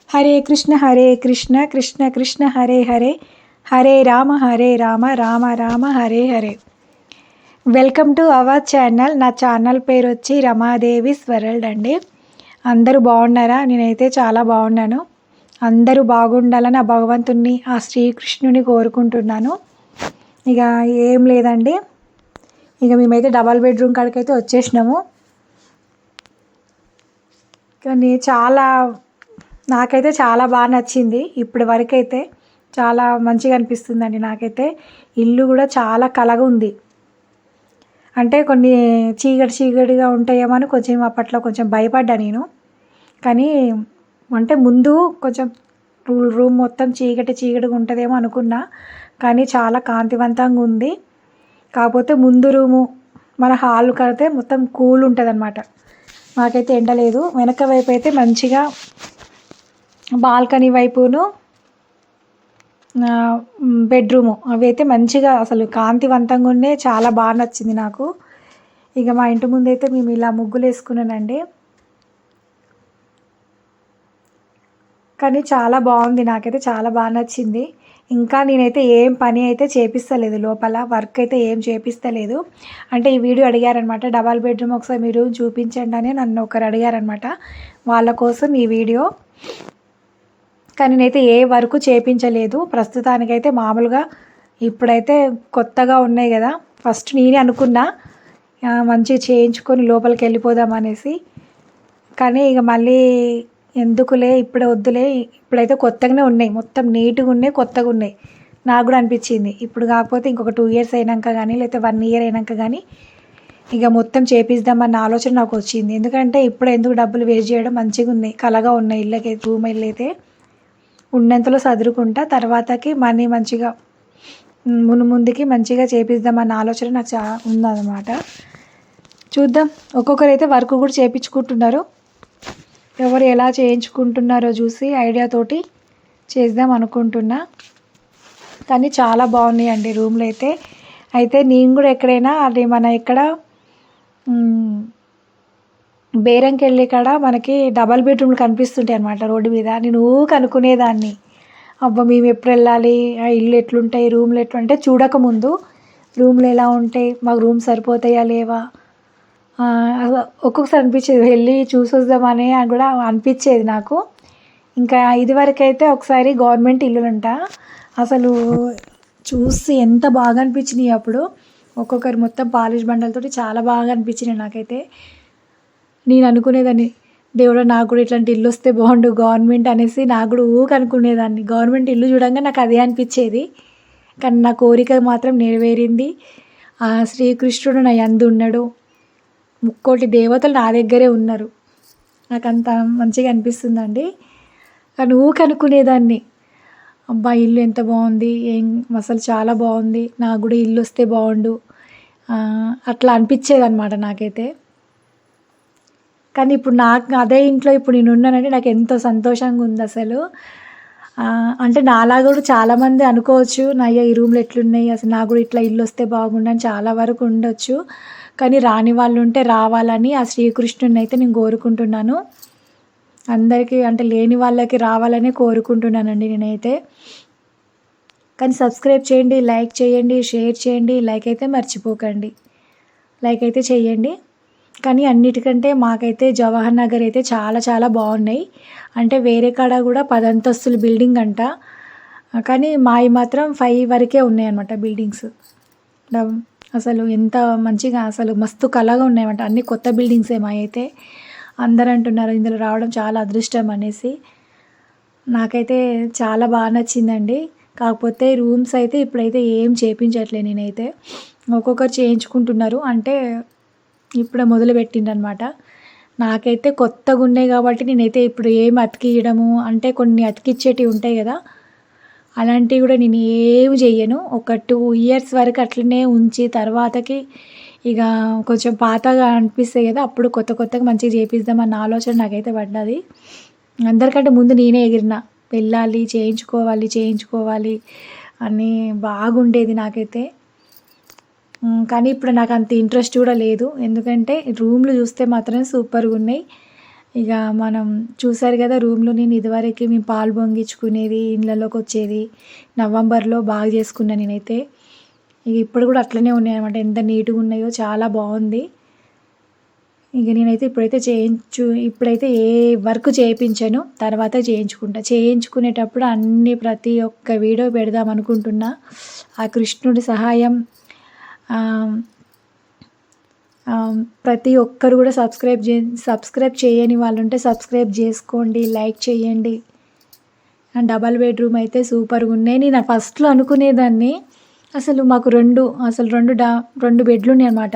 Hare Krishna Krishna Krishna Hare Hare Hare Rama Rama Rama Hare Hare. Welcome to our channel. నా channel పేరు వచ్చి రమాదేవి వరల్డ్ అండి. అందరూ బాగున్నారా? నేనైతే చాలా బాగున్నాను. అందరూ బాగుండాలని ఆ భగవంతుణ్ణి, ఆ శ్రీకృష్ణుని కోరుకుంటున్నాను. ఇక ఏం లేదండి, ఇక మేమైతే డబల్ బెడ్రూమ్ కాడికైతే వచ్చేసినాము. కానీ నాకైతే చాలా బాగా నచ్చింది. ఇప్పటి వరకు అయితే చాలా మంచిగా అనిపిస్తుందండి నాకైతే. ఇల్లు కూడా చాలా కలగా ఉంది. అంటే కొన్ని చీకటిగా ఉంటాయేమో అని కొంచెం అప్పట్లో కొంచెం భయపడ్డా నేను. కానీ అంటే ముందు కొంచెం రూమ్ మొత్తం చీకటిగా ఉంటుందేమో అనుకున్నా, కానీ చాలా కాంతివంతంగా ఉంది. కాకపోతే ముందు రూము మన హాల్ కడితే మొత్తం కూల్ ఉంటుంది అన్నమాట. మాకైతే ఎండ లేదు. వెనక వైపు అయితే మంచిగా బాల్కనీ వైపును బెడ్రూము అవి అయితే మంచిగా అసలు కాంతివంతంగా ఉండే, చాలా బాగా నచ్చింది నాకు. ఇక మా ఇంటి ముందు అయితే మేము ఇలా ముగ్గులు వేసుకున్నానండి. కానీ చాలా బాగుంది, నాకైతే చాలా బాగా నచ్చింది. ఇంకా నేనైతే ఏం పని అయితే చేపిస్తలేదు, లోపల వర్క్ అయితే ఏం చేపిస్తలేదు. అంటే ఈ వీడియో అడిగారనమాట, డబల్ బెడ్రూమ్ ఒకసారి మీరు చూపించండి అని నన్ను ఒకరు అడిగారనమాట. వాళ్ళ కోసం ఈ వీడియో. కానీ నేనైతే ఏ వర్క్ చేపించలేదు ప్రస్తుతానికైతే. మామూలుగా ఇప్పుడైతే కొత్తగా ఉన్నాయి కదా, ఫస్ట్ నేనే అనుకున్నా మంచిగా చేయించుకొని లోపలికి వెళ్ళిపోదాం అనేసి. కానీ ఇక మళ్ళీ ఎందుకులే ఇప్పుడే వద్దులే, ఇప్పుడైతే కొత్తగానే ఉన్నాయి, మొత్తం నీట్గా ఉన్నాయి, కొత్తగా ఉన్నాయి. నాకు కూడా అనిపించింది ఇప్పుడు కాకపోతే ఇంకొక 2 years అయినాక కానీ, లేకపోతే 1 year అయినాక కానీ ఇక మొత్తం చేపిద్దామన్న ఆలోచన నాకు వచ్చింది. ఎందుకంటే ఇప్పుడు ఎందుకు డబ్బులు వేస్ట్ చేయడం, మంచిగా ఉన్నాయి, కలగా ఉన్నాయి ఇళ్ళకి. రూమ్ ఇల్లు ఉన్నంతలో సదురుకుంటా, తర్వాతకి మనీ మంచిగా ముందుకి మంచిగా చేపిద్దామన్న ఆలోచన నాకు ఉందన్నమాట. చూద్దాం. ఒక్కొక్కరు అయితే వర్క్ కూడా చేయించుకుంటున్నారు. ఎవరు ఎలా చేయించుకుంటున్నారో చూసి ఐడియాతోటి చేద్దాం అనుకుంటున్నా. కానీ చాలా బాగున్నాయండి రూమ్లు అయితే నేను కూడా ఎక్కడైనా అది మన ఎక్కడ బేరంకి వెళ్ళే కాడ మనకి డబల్ బెడ్రూమ్లు కనిపిస్తుంటాయి అన్నమాట రోడ్డు మీద. నేను అనుకునేదాన్ని, అబ్బా మేము ఎప్పుడు వెళ్ళాలి, ఆ ఇల్లు ఎట్లుంటాయి, రూమ్లు ఎట్లుంటే చూడకముందు రూమ్లు ఎలా ఉంటాయి, మాకు రూమ్ సరిపోతాయా లేవా, ఒక్కొక్కసారి అనిపించేది వెళ్ళి చూసొద్దామని కూడా అనిపించేది నాకు. ఇంకా ఇదివరకు అయితే ఒకసారి గవర్నమెంట్ ఇల్లులంట, అసలు చూసి ఎంత బాగా అనిపించినాయి అప్పుడు. ఒక్కొక్కరు మొత్తం పాలిష్ బండలతోటి చాలా బాగా అనిపించినాయి నాకైతే. నేను అనుకునేదాన్ని, దేవుడా నాకు కూడా ఇట్లాంటి ఇల్లు వస్తే బాగుండు గవర్నమెంట్ అనేసి నాకు కూడా అనుకునేదాన్ని. గవర్నమెంట్ ఇల్లు చూడంగా నాకు అదే అనిపించేది. కానీ నా కోరిక మాత్రం నెరవేరింది. ఆ శ్రీకృష్ణుడు నా యందు ఉన్నాడు, 3 కోటి దేవతలు నా దగ్గరే ఉన్నారు. నాకు అంత మంచిగా అనిపిస్తుందండి. కానీ అనుకునేదాన్ని, అబ్బా ఇల్లు ఎంత బాగుంది, అసలు చాలా బాగుంది, నాకు కూడా ఇల్లు వస్తే బాగుండు అట్లా అనిపించేది అనమాట నాకైతే. కానీ ఇప్పుడు నాకు అదే ఇంట్లో ఇప్పుడు నేను ఉన్నానంటే నాకు ఎంతో సంతోషంగా ఉంది అసలు. అంటే నాలా కూడా చాలామంది అనుకోవచ్చు, నయ్య ఈ రూమ్లు ఎట్లున్నాయి, అసలు నాకు కూడా ఇట్లా ఇల్లు వస్తే బాగుండని చాలా వరకు ఉండొచ్చు. కానీ రాని వాళ్ళు ఉంటే రావాలని ఆ శ్రీకృష్ణుని అయితే నేను కోరుకుంటున్నాను. అందరికీ అంటే లేని వాళ్ళకి రావాలని కోరుకుంటున్నానండి నేనైతే. కానీ సబ్స్క్రైబ్ చేయండి, లైక్ చేయండి, షేర్ చేయండి. లైక్ అయితే మర్చిపోకండి, లైక్ అయితే చేయండి. కానీ అన్నిటికంటే మాకైతే జవహర్ నగర్ అయితే చాలా చాలా బాగున్నాయి. అంటే వేరే కాడ కూడా 10 అంతస్తుల బిల్డింగ్ అంట, కానీ మావి మాత్రం 5 వరకే ఉన్నాయి అన్నమాట బిల్డింగ్స్. అసలు ఎంత మంచిగా, అసలు మస్తు కళగా ఉన్నాయన్నమాట. అన్ని కొత్త బిల్డింగ్సే మా అయితే. అందరూ అంటున్నారు ఇందులో రావడం చాలా అదృష్టం అనేసి. నాకైతే చాలా బాగా నచ్చిందండి. కాకపోతే రూమ్స్ అయితే ఇప్పుడైతే ఏం చేయించట్లే నేనైతే. ఒక్కొక్కరు చేయించుకుంటున్నారు, అంటే ఇప్పుడే మొదలుపెట్టిండనమాట. నాకైతే కొత్తగా ఉన్నాయి కాబట్టి నేనైతే ఇప్పుడు ఏం అతికియడము, అంటే కొన్ని అతికిచ్చేటివి ఉంటాయి కదా, అలాంటివి కూడా నేను ఏమి చెయ్యను. ఒక 2 years వరకు అట్లనే ఉంచి తర్వాతకి ఇక కొంచెం పాతగా అనిపిస్తాయి కదా, అప్పుడు కొత్తగా మంచిగా చేపిద్దామన్న ఆలోచన నాకైతే పడ్డది. అందరికంటే ముందు నేనే ఎగిరిన, వెళ్ళాలి, చేయించుకోవాలి అని బాగుండేది నాకైతే. కానీ ఇప్పుడు నాకు అంత ఇంట్రెస్ట్ కూడా లేదు. ఎందుకంటే రూమ్లు చూస్తే మాత్రం సూపర్గా ఉన్నాయి. ఇక మనం చూసారు కదా రూమ్లో నేను ఇదివరకు మేము పాలు పొంగించుకునేది ఇళ్ళలోకి వచ్చేది నవంబర్లో బాగా చేసుకున్నాను నేనైతే. ఇక ఇప్పుడు కూడా అట్లనే ఉన్నాయి అనమాట. ఎంత నీట్గా ఉన్నాయో చాలా బాగుంది. ఇక నేనైతే ఇప్పుడైతే ఏ వర్క్ చేయించను, తర్వాత చేయించుకుంటా. చేయించుకునేటప్పుడు అన్నీ ప్రతి ఒక్క వీడియో పెడదాం అనుకుంటున్నా. ఆ కృష్ణుడి సహాయం ప్రతి ఒక్కరు కూడా సబ్స్క్రైబ్ చేయని వాళ్ళు ఉంటే సబ్స్క్రైబ్ చేసుకోండి, లైక్ చేయండి. డబల్ బెడ్రూమ్ అయితే సూపర్గా ఉన్నాయి. నేను ఫస్ట్లో అనుకునేదాన్ని అసలు మాకు రెండు బెడ్లు ఉన్నాయి అన్నమాట.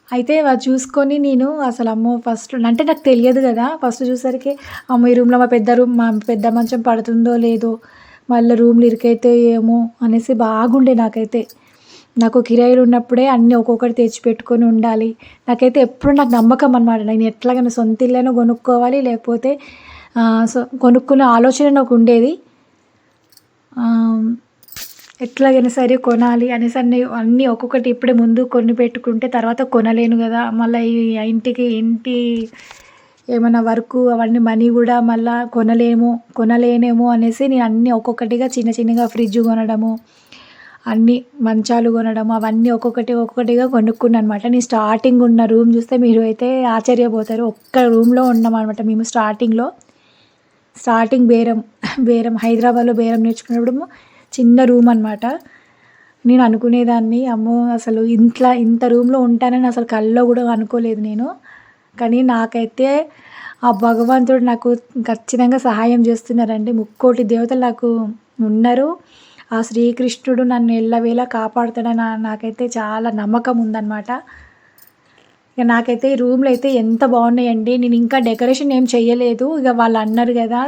అయితే అది చూసుకొని నేను అసలు అమ్మో ఫస్ట్ అంటే నాకు తెలియదు కదా, ఫస్ట్ చూసరికి అమ్మో ఈ రూమ్లో మా పెద్ద మంచం పడుతుందో లేదో, మళ్ళీ రూమ్లు ఇరుకైతే ఏమో అనేసి బాగుండే నాకైతే. నాకు కిరాయిలు ఉన్నప్పుడే అన్నీ ఒక్కొక్కటి తెచ్చిపెట్టుకొని ఉండాలి. నాకైతే ఎప్పుడు నాకు నమ్మకం అనమాట. నేను ఎట్లాగైనా సొంత ఇల్లైనా కొనుక్కోవాలి, లేకపోతే కొనుక్కునే ఆలోచన నాకు ఉండేది. ఎట్లాగైనా సరే కొనాలి అనేసి అన్నీ ఒక్కొక్కటి ఇప్పుడే ముందు కొని పెట్టుకుంటే తర్వాత కొనలేను కదా. మళ్ళీ ఇంటి ఏమైనా వర్కు అవన్నీ మనీ కూడా మళ్ళీ కొనలేనేమో అనేసి నేను అన్నీ ఒక్కొక్కటిగా చిన్నగా ఫ్రిడ్జ్ కొనడము, అన్నీ మంచాలు కొనడం, అవన్నీ ఒక్కొక్కటిగా కొనుక్కున్నాను అనమాట. నేను స్టార్టింగ్ ఉన్న రూమ్ చూస్తే మీరు అయితే ఆశ్చర్యపోతారు. ఒక్క రూమ్లో ఉన్నామన్నమాట మేము స్టార్టింగ్ బేరం హైదరాబాద్లో బేరం నేర్చుకున్నప్పుడు చిన్న రూమ్ అనమాట. నేను అనుకునేదాన్ని అమ్మో అసలు ఇంత రూమ్లో ఉంటానని అసలు కల్లో కూడా అనుకోలేదు నేను. కానీ నాకైతే ఆ భగవంతుడు నాకు ఖచ్చితంగా సహాయం చేస్తున్నారండి. ముక్కోటి దేవతలు నాకు ఉన్నారు. ఆ శ్రీకృష్ణుడు నన్ను ఎల్లవేళ కాపాడుతాడని నాకైతే చాలా నమ్మకం ఉందన్నమాట. ఇక నాకైతే ఈ రూమ్లు అయితే ఎంత బాగున్నాయండి. నేను ఇంకా డెకరేషన్ ఏం చేయలేదు. ఇక వాళ్ళు అన్నారు కదా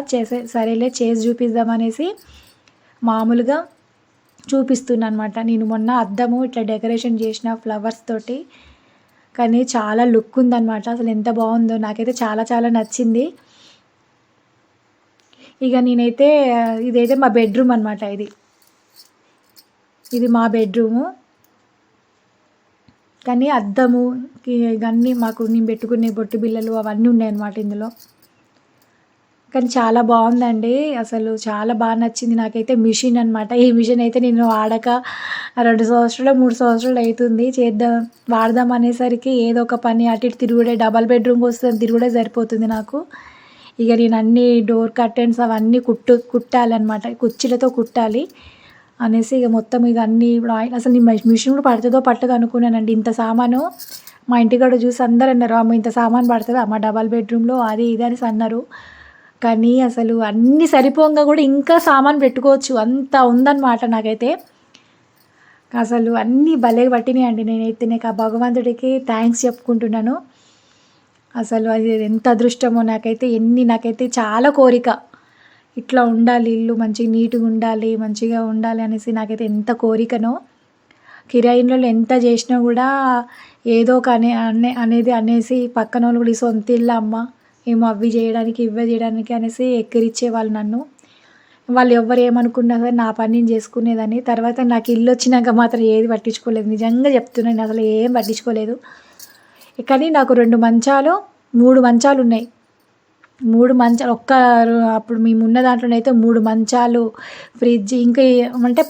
సరేలే చేసి చూపిద్దామనేసి మామూలుగా చూపిస్తున్నాను అనమాట. నేను మొన్న అద్దము ఇట్లా డెకరేషన్ చేసిన ఫ్లవర్స్ తోటి, కానీ చాలా లుక్ ఉందన్నమాట. అసలు ఎంత బాగుందో నాకైతే చాలా చాలా నచ్చింది. ఇక నేనైతే ఇదైతే మా బెడ్రూమ్ అనమాట. ఇది మా బెడ్రూము. కానీ అద్దము ఇవన్నీ నేను పెట్టుకునే బొట్టు బిళ్ళలు అవన్నీ ఉన్నాయన్నమాట ఇందులో. కానీ చాలా బాగుందండి. అసలు చాలా బాగా నచ్చింది నాకైతే మిషన్ అనమాట. ఈ మిషన్ అయితే నేను వాడక 2 సంవత్సరాలు 3 సంవత్సరాలు అవుతుంది. వాడదాం అనేసరికి ఏదో ఒక పని అటు ఇటు తిరుగుడే, డబల్ బెడ్రూమ్కి వస్తే తిరుగుడే సరిపోతుంది నాకు. ఇక నేను అన్ని డోర్ కర్టెన్స్ అవన్నీ కుట్టాలన్నమాట. కుర్చీలతో కుట్టాలి అనేసి ఇక మొత్తం ఇక అన్నీ ఇప్పుడు అసలు నీ మిషన్ కూడా పట్టదో అనుకున్నానండి. ఇంత సామాను మా ఇంటికాడ చూసి అందరు అన్నారు, అమ్మ ఇంత సామాను పడుతుందా అమ్మ డబల్ బెడ్రూమ్లో అది ఇది అనేసి అన్నారు. కానీ అసలు అన్నీ సరిపోగా కూడా ఇంకా సామాను పెట్టుకోవచ్చు అంత ఉందన్నమాట నాకైతే. అసలు అన్నీ భలే పట్టినాయండి. నేనైతే ఆ భగవంతుడికి థ్యాంక్స్ చెప్పుకుంటున్నాను. అసలు అది ఎంత అదృష్టమో నాకైతే చాలా కోరిక, ఇట్లా ఉండాలి ఇల్లు, మంచిగా నీట్గా ఉండాలి, మంచిగా ఉండాలి అనేసి నాకైతే ఎంత కోరికనో. కిరాయి ఇళ్ళలో ఎంత చేసినా కూడా ఏదో ఒక అనేసి పక్కన వాళ్ళు కూడా ఈ సొంత ఇల్లు అమ్మ ఏమో అవి చేయడానికి ఇవి చేయడానికి అనేసి ఎక్కిరిచ్చేవాళ్ళు నన్ను. వాళ్ళు ఎవ్వరు ఏమనుకున్నా సరే నా పని నేను చేసుకునేదాన్ని. తర్వాత నాకు ఇల్లు వచ్చినాక మాత్రం ఏది పట్టించుకోలేదు. నిజంగా చెప్తున్నాను, అసలు ఏం పట్టించుకోలేదు. కానీ నాకు 3 మంచాలు ఉన్నాయి. 3 మంచాలు అప్పుడు మేము ఉన్న దాంట్లోనైతే 3 మంచాలు, ఫ్రిడ్జ్, ఇంకా అంటే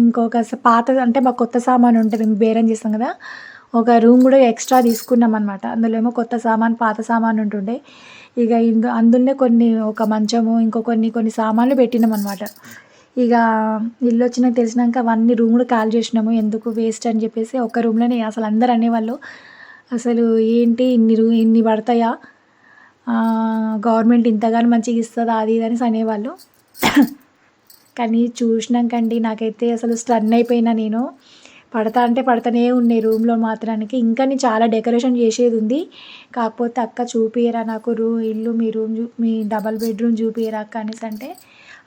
ఇంకొక పాత అంటే మాకు కొత్త సామాను ఉంటుంది, మేము బేరం చేస్తాం కదా, ఒక రూమ్ కూడా ఎక్స్ట్రా తీసుకున్నాం అనమాట. అందులో ఏమో కొత్త సామాను పాత సామాను ఉంటుండే. ఇక అందులోనే ఒక మంచము ఇంకో కొన్ని సామాన్లు పెట్టినాం అనమాట. ఇక ఇల్లు వచ్చినాక తెలిసినాక అవన్నీ రూములు ఖాళీ చేసినాము, ఎందుకు వేస్ట్ అని చెప్పేసి ఒక రూమ్లోనే. అసలు అందరు అనేవాళ్ళు అసలు ఏంటి ఇన్ని పడతాయా, గవర్నమెంట్ ఇంతగానో మంచిగా ఇస్తుందా అది ఇది అనేసి అనేవాళ్ళు. కానీ చూసినాకండి నాకైతే అసలు స్టన్ అయిపోయినా నేను. పడతానే ఉన్నాయి రూమ్లో మాత్రానికి. ఇంకా నేను చాలా డెకరేషన్ చేసేది ఉంది. కాకపోతే అక్క చూపియరా నాకు ఇల్లు, మీ డబల్ బెడ్రూమ్ చూపియరా అక్క అనేసి అంటే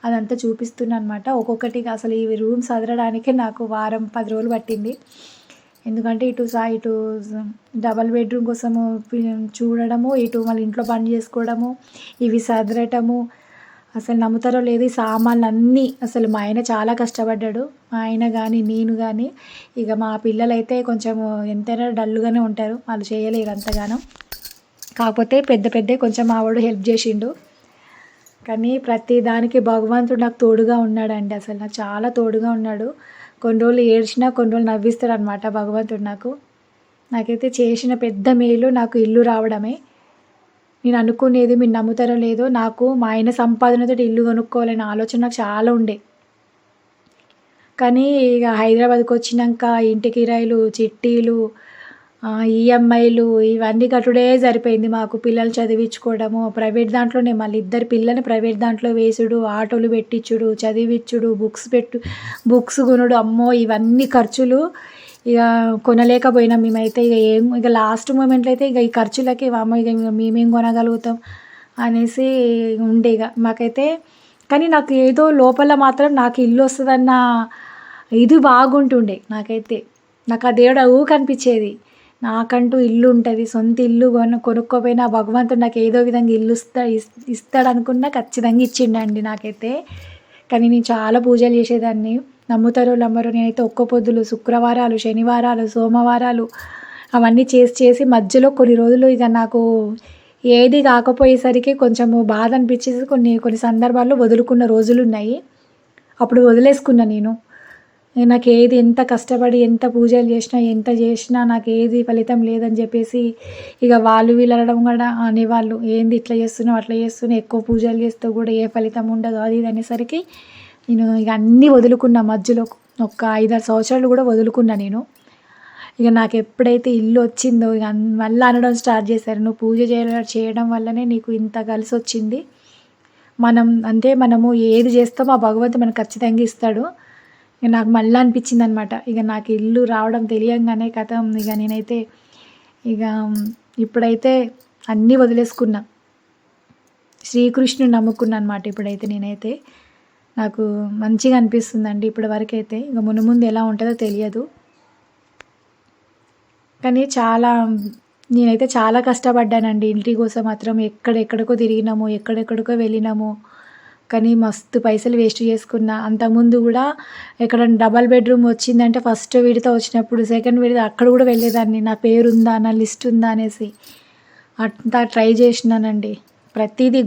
అదంతా చూపిస్తున్నాను అనమాట. ఒక్కొక్కటిగా అసలు ఈ రూమ్ సదరడానికి నాకు వారం 10 రోజులు పట్టింది. ఎందుకంటే ఇటు డబల్ బెడ్రూమ్ కోసము చూడడము, ఇటు మళ్ళీ ఇంట్లో పని చేసుకోవడము, ఇవి సదరటము. అసలు నమ్ముతారో లేదు, ఈ సామాన్లు అన్నీ అసలు మా ఆయన చాలా కష్టపడ్డాడు. మా ఆయన కానీ నేను కానీ. ఇక మా పిల్లలు అయితే కొంచెం ఎంతైనా డల్గానే ఉంటారు, వాళ్ళు చేయలేరు అంతగానో. కాకపోతే పెద్ద పెద్దవి కొంచెం మా వాడు హెల్ప్ చేసిండు. కానీ ప్రతి దానికి భగవంతుడు నాకు తోడుగా ఉన్నాడండి. అసలు నాకు చాలా తోడుగా ఉన్నాడు. కొన్ని రోజులు ఏడ్చినా కొన్ని రోజులు నవ్విస్తాడనమాట భగవంతుడు నాకు. నాకైతే చేసిన పెద్ద మేలు నాకు ఇల్లు రావడమే. నేను అనుకునేది మీరు నమ్ముతారో లేదో, నాకు మా ఆయన సంపాదనతోటి ఇల్లు కొనుక్కోవాలనే ఆలోచన నాకు చాలా ఉండే. కానీ ఇక హైదరాబాద్కి వచ్చినాక ఇంటి కిరాయిలు, చిట్టీలు, ఈఎంఐలు ఇవన్నీ కట్టుడే సరిపోయింది మాకు. పిల్లలు చదివించుకోవడము, ప్రైవేట్ దాంట్లోనే మళ్ళీ 2 పిల్లల్ని ప్రైవేట్ దాంట్లో వేసుడు, ఆటోలు పెట్టించుడు, చదివించుడు, బుక్స్ కొనుడు, అమ్మో ఇవన్నీ ఖర్చులు. ఇక కొనలేకపోయినాం మేమైతే. ఇక లాస్ట్ మూమెంట్లో అయితే ఇక ఈ ఖర్చులకి వామ్మో ఇక మేమేం కొనగలుగుతాం అనేసి ఉండే ఇక మాకైతే. కానీ నాకు ఏదో లోపల మాత్రం నాకు ఇల్లు వస్తుందన్న ఇది బాగుంటుండే నాకైతే. నాకు ఆ దేవుడు కనిపించేది, నాకంటూ ఇల్లు ఉంటుంది, సొంత ఇల్లు కొనుక్కోపోయినా భగవంతుడు నాకు ఏదో విధంగా ఇల్లు ఇస్తాడు అనుకున్నా ఖచ్చితంగా ఇచ్చిండండి నాకైతే. కానీ నేను చాలా పూజలు చేసేదాన్ని, నమ్ముతారో నమ్మరో. నేనైతే ఒక్క పొద్దులు, శుక్రవారాలు, శనివారాలు, సోమవారాలు అవన్నీ చేసి మధ్యలో కొన్ని రోజులు ఇక నాకు ఏది కాకపోయేసరికి కొంచెము బాధ అనిపించేసి కొన్ని సందర్భాల్లో వదులుకున్న రోజులు ఉన్నాయి. అప్పుడు వదిలేసుకున్నా నేను. నాకు ఏది ఎంత కష్టపడి ఎంత పూజలు చేసినా నాకు ఏది ఫలితం లేదని చెప్పేసి ఇక వీళ్ళు అనడం కూడా అనేవాళ్ళు, ఏంది ఇట్లా చేస్తున్నావు అట్లా చేస్తున్నావు, ఎక్కువ పూజలు చేస్తే కూడా ఏ ఫలితం ఉండదు అది ఇది అనేసరికి నేను ఇక అన్నీ వదులుకున్నా. మధ్యలో ఒక 5-6 సంవత్సరాలు కూడా వదులుకున్నా నేను. ఇక నాకు ఎప్పుడైతే ఇల్లు వచ్చిందో ఇక మళ్ళీ అనడం స్టార్ట్ చేశారు, నువ్వు పూజ చేయడం వల్లనే నీకు ఇంత కలిసి వచ్చింది. మనము ఏది చేస్తామో ఆ భగవంతుడు మనకు ఖచ్చితంగా ఇస్తాడు. ఇక నాకు మళ్ళీ అనిపించింది అనమాట. ఇక నాకు ఇల్లు రావడం తెలియంగానే కథం ఇక నేనైతే ఇక ఇప్పుడైతే అన్నీ వదిలేసుకున్నా, శ్రీకృష్ణుని నమ్ముకున్నా అనమాట. ఇప్పుడైతే నేనైతే నాకు మంచిగా అనిపిస్తుందండి ఇప్పటి వరకు అయితే. ఇక ముందు ఎలా ఉంటుందో తెలియదు. కానీ నేనైతే చాలా కష్టపడ్డానండి ఇంటి కోసం మాత్రం. ఎక్కడెక్కడికో తిరిగినాము, ఎక్కడెక్కడికో వెళ్ళినాము, కానీ మస్తు పైసలు వేస్ట్ చేసుకున్నా. అంతకుముందు కూడా ఎక్కడైనా డబల్ బెడ్రూమ్ వచ్చిందంటే ఫస్ట్ విడత వచ్చినప్పుడు సెకండ్ విడత అక్కడ కూడా వెళ్ళేదాన్ని, నా పేరు ఉందా, నా లిస్ట్ ఉందా అనేసి. అంతా ట్రై చేసినానండి. ప్రతిదీ